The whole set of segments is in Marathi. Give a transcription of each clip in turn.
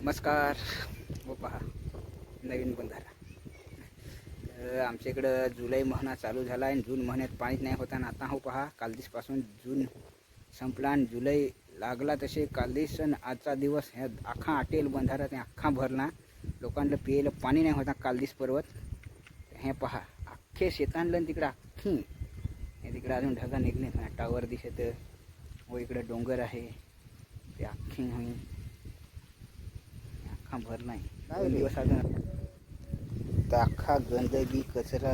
नमस्कार. हो पहा नवीन बंधारा. आमच्या इकडं जुलै महिना चालू झाला आहे. जून महिन्यात पाणीच नाही होता. आणि आता हो पहा काल दिवसपासून जून संपला आणि जुलै लागला. तसे काल दिवस आजचा दिवस ह्या अख्खा आटेल बंधारा ते अख्खा भरला. लोकांना पियला पाणी नाही होता काल दिवस पर्वत. हे पहा अख्खे शेतांना तिकडं अख्खी तिकडं अजून ढगा निघले. टावर दिसत व इकडं डोंगर आहे ते अख्खी होईल अख्खा भरला आहे. 2 दिवस अजून तर अख्खा गंदगी कचरा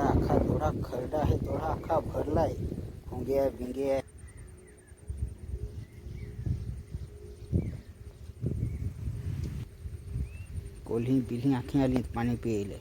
अख्खा थोडा खरडा आहे थोडा अख्खा भरला आहे. खोंग्या बिंग्या कोल्ही बिल्ही आखी आली पाणी प्यायला.